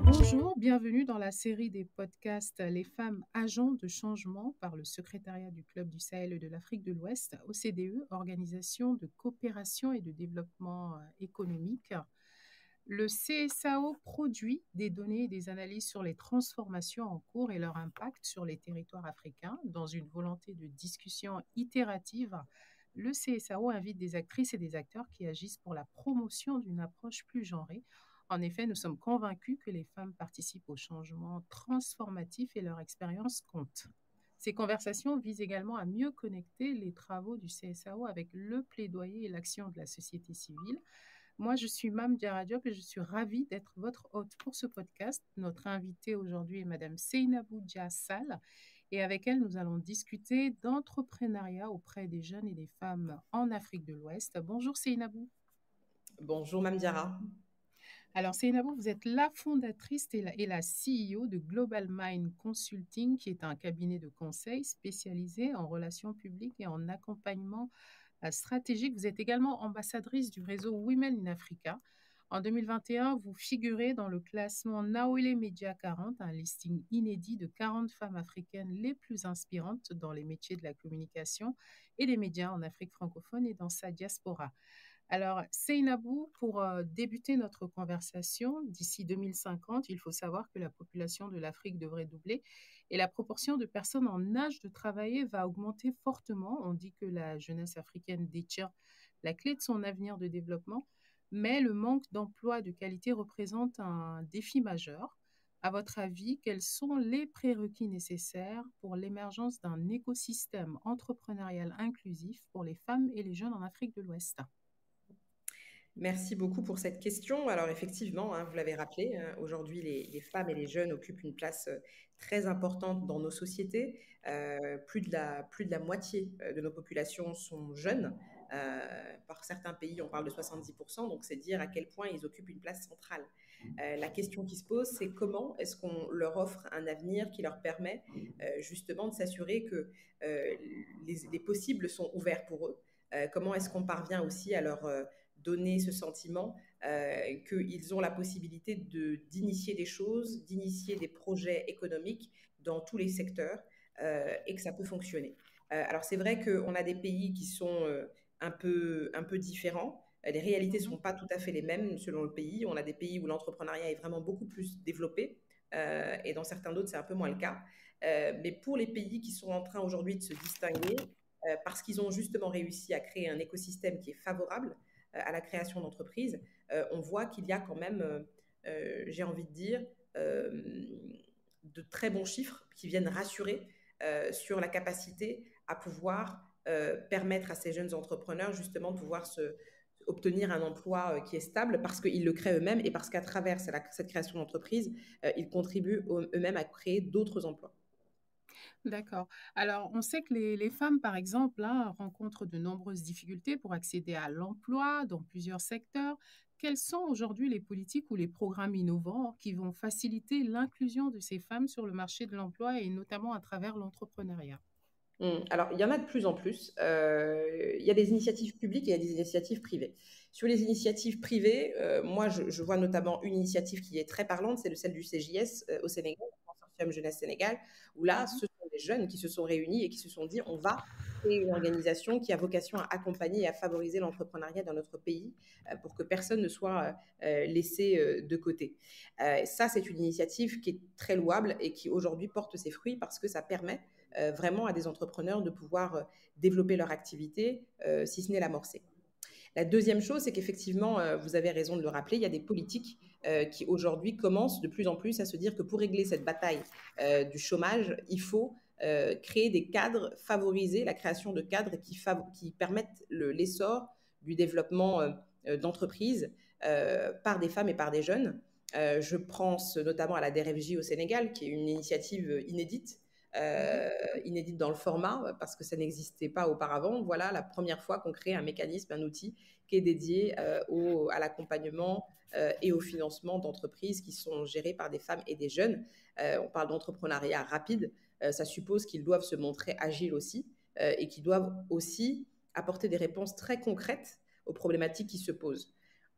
Bonjour, bienvenue dans la série des podcasts Les femmes agents de changement par le secrétariat du Club du Sahel et de l'Afrique de l'Ouest, OCDE, Organisation de coopération et de développement économique. Le CSAO produit des données et des analyses sur les transformations en cours et leur impact sur les territoires africains. Dans une volonté de discussion itérative, le CSAO invite des actrices et des acteurs qui agissent pour la promotion d'une approche plus genrée. En effet, nous sommes convaincus que les femmes participent au changement transformatif et leur expérience compte. Ces conversations visent également à mieux connecter les travaux du CSAO avec le plaidoyer et l'action de la société civile. Moi, je suis Mame Diarra Diop et je suis ravie d'être votre hôte pour ce podcast. Notre invitée aujourd'hui est Madame Seynabou Dia Sall et avec elle, nous allons discuter d'entrepreneuriat auprès des jeunes et des femmes en Afrique de l'Ouest. Bonjour Seynabou. Bonjour Mame Diarra. Alors Seynabou, vous êtes la fondatrice et la CEO de Global Mind Consulting, qui est un cabinet de conseil spécialisé en relations publiques et en accompagnement stratégique. Vous êtes également ambassadrice du réseau Women in Africa. En 2021, vous figurez dans le classement Nawele Media 40, un listing inédit de 40 femmes africaines les plus inspirantes dans les métiers de la communication et des médias en Afrique francophone et dans sa diaspora. Alors, Seynabou, pour débuter notre conversation, d'ici 2050, il faut savoir que la population de l'Afrique devrait doubler et la proportion de personnes en âge de travailler va augmenter fortement. On dit que la jeunesse africaine détient la clé de son avenir de développement, mais le manque d'emplois de qualité représente un défi majeur. À votre avis, quels sont les prérequis nécessaires pour l'émergence d'un écosystème entrepreneurial inclusif pour les femmes et les jeunes en Afrique de l'Ouest? Merci beaucoup pour cette question. Alors effectivement, vous l'avez rappelé, aujourd'hui les femmes et les jeunes occupent une place très importante dans nos sociétés. Plus de la moitié de nos populations sont jeunes. Par certains pays, on parle de 70%, donc c'est dire à quel point ils occupent une place centrale. La question qui se pose, c'est comment est-ce qu'on leur offre un avenir qui leur permet justement de s'assurer que les possibles sont ouverts pour eux. Comment est-ce qu'on parvient aussi à leur donner ce sentiment qu'ils ont la possibilité d'initier des choses, d'initier des projets économiques dans tous les secteurs et que ça peut fonctionner. Alors c'est vrai qu'on a des pays qui sont un peu différents. Les réalités ne sont pas tout à fait les mêmes selon le pays. On a des pays où l'entrepreneuriat est vraiment beaucoup plus développé et dans certains d'autres, c'est un peu moins le cas. Mais pour les pays qui sont en train aujourd'hui de se distinguer, parce qu'ils ont justement réussi à créer un écosystème qui est favorable à la création d'entreprises, on voit qu'il y a quand même, j'ai envie de dire, de très bons chiffres qui viennent rassurer sur la capacité à pouvoir permettre à ces jeunes entrepreneurs justement de pouvoir obtenir un emploi qui est stable parce qu'ils le créent eux-mêmes et parce qu'à travers cette création d'entreprise, ils contribuent eux-mêmes à créer d'autres emplois. D'accord. Alors, on sait que les femmes, par exemple, rencontrent de nombreuses difficultés pour accéder à l'emploi dans plusieurs secteurs. Quelles sont aujourd'hui les politiques ou les programmes innovants qui vont faciliter l'inclusion de ces femmes sur le marché de l'emploi et notamment à travers l'entrepreneuriat? Alors, il y en a de plus en plus. Il y a des initiatives publiques et il y a des initiatives privées. Sur les initiatives privées, moi, je vois notamment une initiative qui est très parlante, c'est celle du CJS au Sénégal, le Consortium Jeunesse Sénégal, où là, ce sont des jeunes qui se sont réunis et qui se sont dit, on va créer une organisation qui a vocation à accompagner et à favoriser l'entrepreneuriat dans notre pays pour que personne ne soit laissé de côté. Ça, c'est une initiative qui est très louable et qui aujourd'hui porte ses fruits parce que ça permet vraiment à des entrepreneurs de pouvoir développer leur activité, si ce n'est l'amorcer. La deuxième chose, c'est qu'effectivement, vous avez raison de le rappeler, il y a des politiques qui aujourd'hui commencent de plus en plus à se dire que pour régler cette bataille du chômage, il faut créer des cadres, favoriser la création de cadres qui permettent l'essor du développement d'entreprises par des femmes et par des jeunes. Je pense notamment à la DRFJ au Sénégal, qui est une initiative inédite dans le format parce que ça n'existait pas auparavant. Voilà la première fois qu'on crée un mécanisme, un outil qui est dédié à l'accompagnement et au financement d'entreprises qui sont gérées par des femmes et des jeunes. On parle d'entrepreneuriat rapide. Ça suppose qu'ils doivent se montrer agiles aussi et qu'ils doivent aussi apporter des réponses très concrètes aux problématiques qui se posent.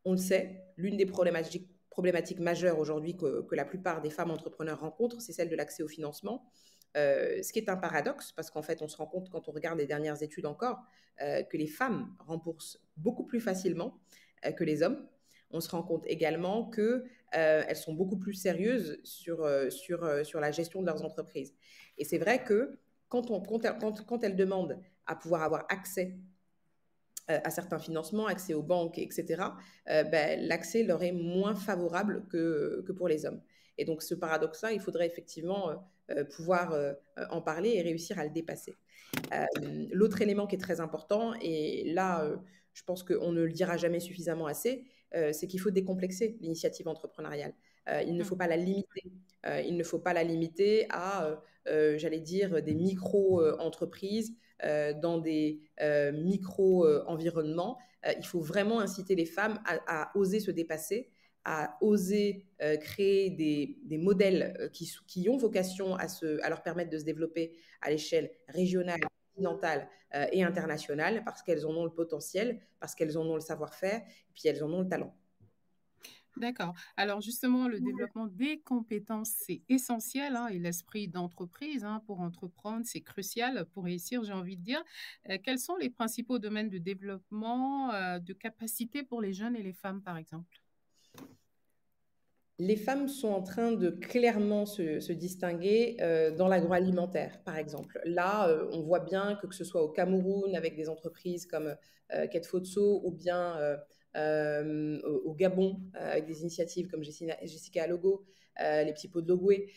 On le sait, l'une des problématiques problématique majeure aujourd'hui que la plupart des femmes entrepreneurs rencontrent, c'est celle de l'accès au financement. Ce qui est un paradoxe, parce qu'en fait, on se rend compte quand on regarde les dernières études encore, que les femmes remboursent beaucoup plus facilement que les hommes. On se rend compte également qu'elles sont beaucoup plus sérieuses sur la gestion de leurs entreprises. Et c'est vrai que quand elles demandent à pouvoir avoir accès à certains financements, accès aux banques, etc., l'accès leur est moins favorable que pour les hommes. Et donc, ce paradoxe-là, il faudrait effectivement pouvoir en parler et réussir à le dépasser. L'autre élément qui est très important, et là, je pense qu'on ne le dira jamais suffisamment assez, c'est qu'il faut décomplexer l'initiative entrepreneuriale. Il ne faut pas la limiter. Il ne faut pas la limiter à, j'allais dire, des micro-entreprises dans des micro-environnements. Il faut vraiment inciter les femmes à oser se dépasser, à oser créer des modèles qui ont vocation à leur permettre de se développer à l'échelle régionale, continentale et internationale, parce qu'elles en ont le potentiel, parce qu'elles en ont le savoir-faire, et puis elles en ont le talent. D'accord. Alors justement, le développement des compétences, c'est essentiel, hein, et l'esprit d'entreprise, hein, pour entreprendre, c'est crucial pour réussir, j'ai envie de dire. Quels sont les principaux domaines de développement de capacité pour les jeunes et les femmes, par exemple? Les femmes sont en train de clairement se distinguer dans l'agroalimentaire, par exemple. Là, on voit bien que ce soit au Cameroun, avec des entreprises comme Ketfotso, ou bien au Gabon, avec des initiatives comme Jessica Alogo, les petits pots de Logoué,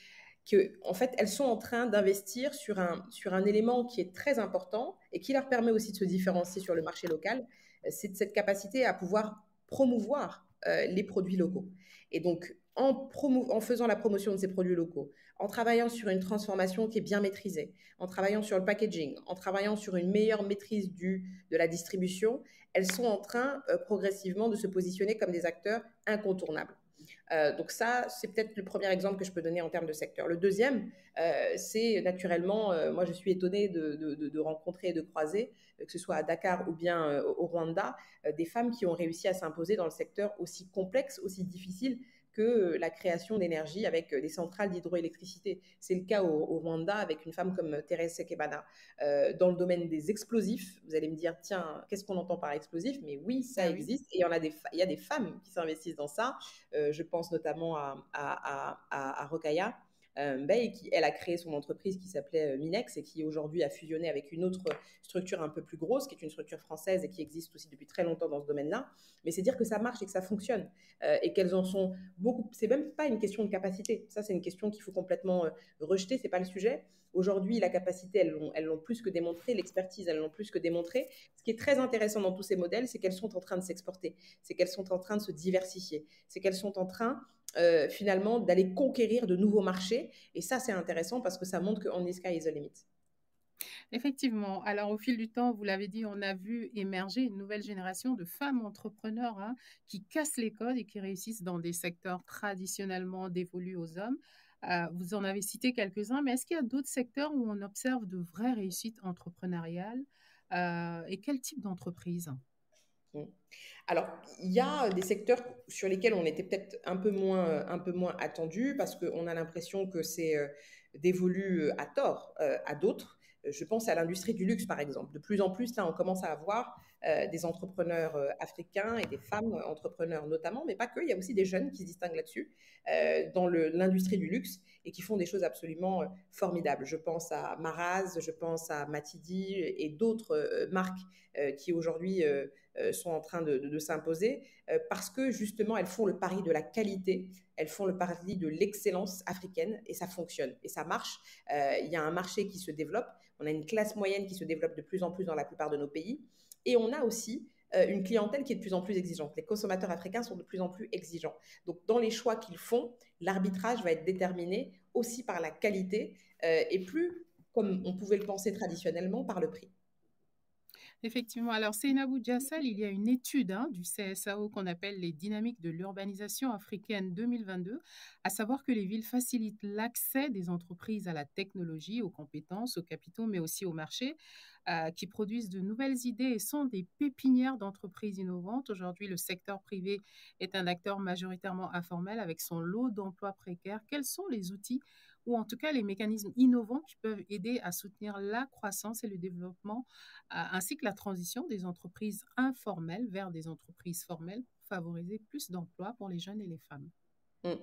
que, en fait, elles sont en train d'investir sur un élément qui est très important et qui leur permet aussi de se différencier sur le marché local, c'est cette capacité à pouvoir promouvoir les produits locaux. Et donc, en faisant la promotion de ces produits locaux, en travaillant sur une transformation qui est bien maîtrisée, en travaillant sur le packaging, en travaillant sur une meilleure maîtrise de la distribution, elles sont en train progressivement de se positionner comme des acteurs incontournables. Donc ça, c'est peut-être le premier exemple que je peux donner en termes de secteur. Le deuxième, c'est naturellement, moi je suis étonnée de rencontrer et de croiser, que ce soit à Dakar ou bien au Rwanda, des femmes qui ont réussi à s'imposer dans le secteur aussi complexe, aussi difficile que la création d'énergie avec des centrales d'hydroélectricité. C'est le cas au Rwanda avec une femme comme Thérèse Sekebana. Dans le domaine des explosifs, vous allez me dire, tiens, qu'est-ce qu'on entend par explosif? Mais oui, ça Ah oui. existe et il y a des femmes qui s'investissent dans ça. Je pense notamment à Rokaya Bey, qui, elle, a créé son entreprise qui s'appelait Minex et qui aujourd'hui a fusionné avec une autre structure un peu plus grosse, qui est une structure française et qui existe aussi depuis très longtemps dans ce domaine-là. Mais c'est dire que ça marche et que ça fonctionne et qu'elles en sont beaucoup. C'est même pas une question de capacité. Ça, c'est une question qu'il faut complètement rejeter. C'est pas le sujet. Aujourd'hui, la capacité, elles l'ont plus que démontré. L'expertise, elles l'ont plus que démontré. Ce qui est très intéressant dans tous ces modèles, c'est qu'elles sont en train de s'exporter. C'est qu'elles sont en train de se diversifier. C'est qu'elles sont en train finalement d'aller conquérir de nouveaux marchés. Et ça, c'est intéressant parce que ça montre qu'en the sky is the limit. Effectivement. Alors, au fil du temps, vous l'avez dit, on a vu émerger une nouvelle génération de femmes entrepreneurs, hein, qui cassent les codes et qui réussissent dans des secteurs traditionnellement dévolus aux hommes. Vous en avez cité quelques-uns, mais est-ce qu'il y a d'autres secteurs où on observe de vraies réussites entrepreneuriales et quel type d'entreprise? Mm. Alors, il y a des secteurs sur lesquels on était peut-être un peu moins attendu parce qu'on a l'impression que c'est dévolu à tort à d'autres. Je pense à l'industrie du luxe, par exemple. De plus en plus, là, on commence à avoir des entrepreneurs africains et des femmes entrepreneurs notamment, mais pas que. Il y a aussi des jeunes qui se distinguent là-dessus, dans l'industrie du luxe et qui font des choses absolument formidables. Je pense à Maraz, je pense à Matidi et d'autres marques qui aujourd'hui sont en train de s'imposer parce que justement, elles font le pari de la qualité, elles font le pari de l'excellence africaine et ça fonctionne et ça marche. Il y a un marché qui se développe, on a une classe moyenne qui se développe de plus en plus dans la plupart de nos pays et on a aussi une clientèle qui est de plus en plus exigeante. Les consommateurs africains sont de plus en plus exigeants. Donc, dans les choix qu'ils font, l'arbitrage va être déterminé aussi par la qualité et plus, comme on pouvait le penser traditionnellement, par le prix. Effectivement. Alors, Seynabou Diassal, il y a une étude du CSAO qu'on appelle les dynamiques de l'urbanisation africaine 2022, à savoir que les villes facilitent l'accès des entreprises à la technologie, aux compétences, aux capitaux, mais aussi au marché, qui produisent de nouvelles idées et sont des pépinières d'entreprises innovantes. Aujourd'hui, le secteur privé est un acteur majoritairement informel avec son lot d'emplois précaires. Quels sont les outils ou en tout cas les mécanismes innovants qui peuvent aider à soutenir la croissance et le développement ainsi que la transition des entreprises informelles vers des entreprises formelles pour favoriser plus d'emplois pour les jeunes et les femmes. Mm.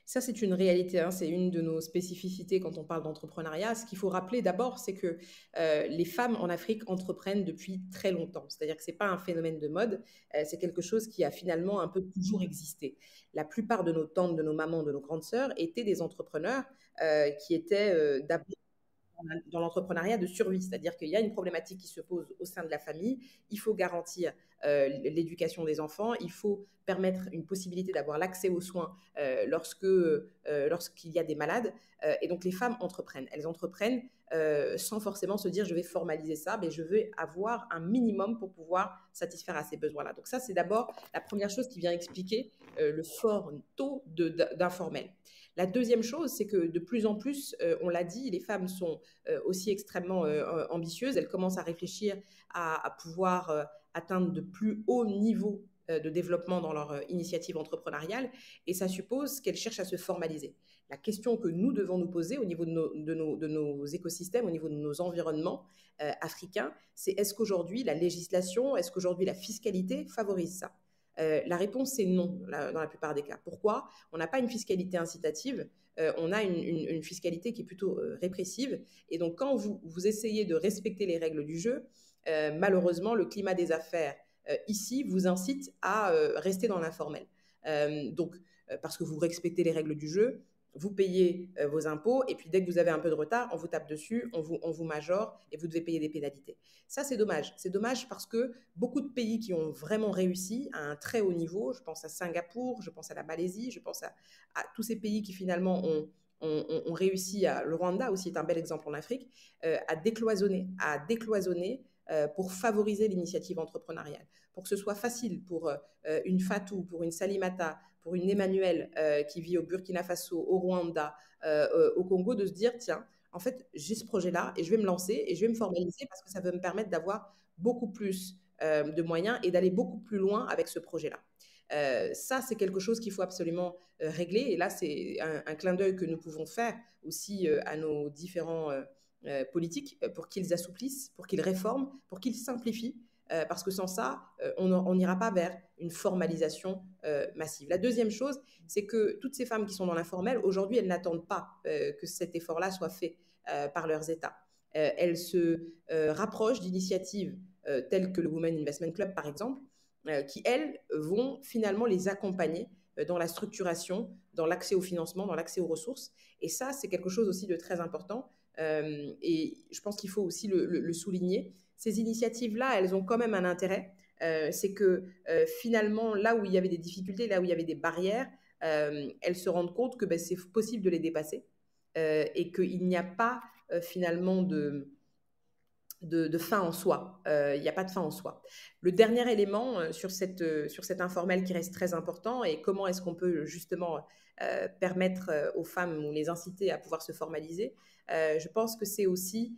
Ça, c'est une réalité, hein, c'est une de nos spécificités quand on parle d'entrepreneuriat. Ce qu'il faut rappeler d'abord, c'est que les femmes en Afrique entreprennent depuis très longtemps. C'est-à-dire que ce n'est pas un phénomène de mode, c'est quelque chose qui a finalement un peu toujours existé. La plupart de nos tantes, de nos mamans, de nos grandes sœurs étaient des entrepreneurs qui étaient d'abord dans l'entrepreneuriat de survie, c'est-à-dire qu'il y a une problématique qui se pose au sein de la famille, il faut garantir l'éducation des enfants, il faut permettre une possibilité d'avoir l'accès aux soins lorsqu'il y a des malades, et donc les femmes entreprennent. Elles entreprennent sans forcément se dire je vais formaliser ça, mais je veux avoir un minimum pour pouvoir satisfaire à ces besoins-là. Donc ça, c'est d'abord la première chose qui vient expliquer le fort taux d'informel. La deuxième chose, c'est que de plus en plus, on l'a dit, les femmes sont aussi extrêmement ambitieuses. Elles commencent à réfléchir à pouvoir atteindre de plus hauts niveaux de développement dans leur initiative entrepreneuriale, et ça suppose qu'elles cherchent à se formaliser. La question que nous devons nous poser au niveau de nos écosystèmes, au niveau de nos environnements africains, c'est est-ce qu'aujourd'hui la législation, est-ce qu'aujourd'hui la fiscalité favorise ça? La réponse, c'est non, dans la plupart des cas. Pourquoi? On n'a pas une fiscalité incitative, on a une fiscalité qui est plutôt répressive. Et donc, quand vous essayez de respecter les règles du jeu, malheureusement, le climat des affaires ici vous incite à rester dans l'informel. Parce que vous respectez les règles du jeu, vous payez vos impôts, et puis dès que vous avez un peu de retard, on vous tape dessus, on vous majore, et vous devez payer des pénalités. Ça, c'est dommage. C'est dommage parce que beaucoup de pays qui ont vraiment réussi à un très haut niveau, je pense à Singapour, je pense à la Malaisie, je pense à tous ces pays qui finalement ont réussi, le Rwanda aussi est un bel exemple en Afrique, à décloisonner pour favoriser l'initiative entrepreneuriale, pour que ce soit facile pour une Fatou, pour une Salimata, pour une Emmanuelle qui vit au Burkina Faso, au Rwanda, au Congo, de se dire, tiens, en fait, j'ai ce projet-là et je vais me lancer et je vais me formaliser parce que ça va me permettre d'avoir beaucoup plus de moyens et d'aller beaucoup plus loin avec ce projet-là. Ça, c'est quelque chose qu'il faut absolument régler. Et là, c'est un clin d'œil que nous pouvons faire aussi à nos différents politiques pour qu'ils assouplissent, pour qu'ils réforment, pour qu'ils simplifient. Parce que sans ça, on n'ira pas vers une formalisation massive. La deuxième chose, c'est que toutes ces femmes qui sont dans l'informel, aujourd'hui, elles n'attendent pas que cet effort-là soit fait par leurs États. Elles se rapprochent d'initiatives telles que le Women Investment Club, par exemple, qui, elles, vont finalement les accompagner dans la structuration, dans l'accès au financement, dans l'accès aux ressources. Et ça, c'est quelque chose aussi de très important. Et je pense qu'il faut aussi le souligner. Ces initiatives-là, elles ont quand même un intérêt. C'est que finalement, là où il y avait des difficultés, là où il y avait des barrières, elles se rendent compte que c'est possible de les dépasser et qu'il n'y a pas finalement de fin en soi. Il n'y a pas de fin en soi. Le dernier élément sur cet informel qui reste très important, et comment est-ce qu'on peut justement permettre aux femmes ou les inciter à pouvoir se formaliser, je pense que c'est aussi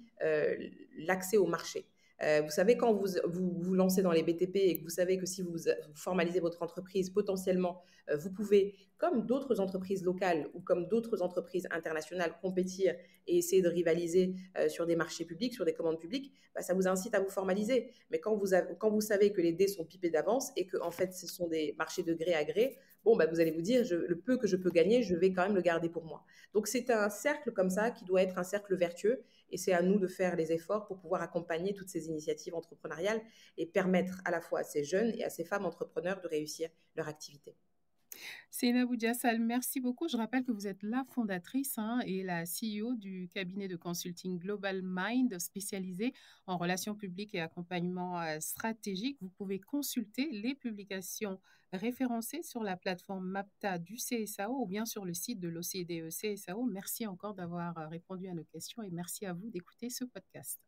l'accès au marché. Vous savez, quand vous lancez dans les BTP et que vous savez que si vous formalisez votre entreprise, potentiellement, vous pouvez, comme d'autres entreprises locales ou comme d'autres entreprises internationales, compétir et essayer de rivaliser sur des marchés publics, sur des commandes publiques, ça vous incite à vous formaliser. Mais quand vous savez que les dés sont pipés d'avance et que en fait, ce sont des marchés de gré à gré, vous allez vous dire, le peu que je peux gagner, je vais quand même le garder pour moi. Donc, c'est un cercle comme ça qui doit être un cercle vertueux, et c'est à nous de faire les efforts pour pouvoir accompagner toutes ces initiatives entrepreneuriales et permettre à la fois à ces jeunes et à ces femmes entrepreneurs de réussir leur activité. Seynabou Diassal, merci beaucoup. Je rappelle que vous êtes la fondatrice et la CEO du cabinet de consulting Global Mind spécialisé en relations publiques et accompagnement stratégique. Vous pouvez consulter les publications référencées sur la plateforme MAPTA du CSAO ou bien sur le site de l'OCDE CSAO. Merci encore d'avoir répondu à nos questions et merci à vous d'écouter ce podcast.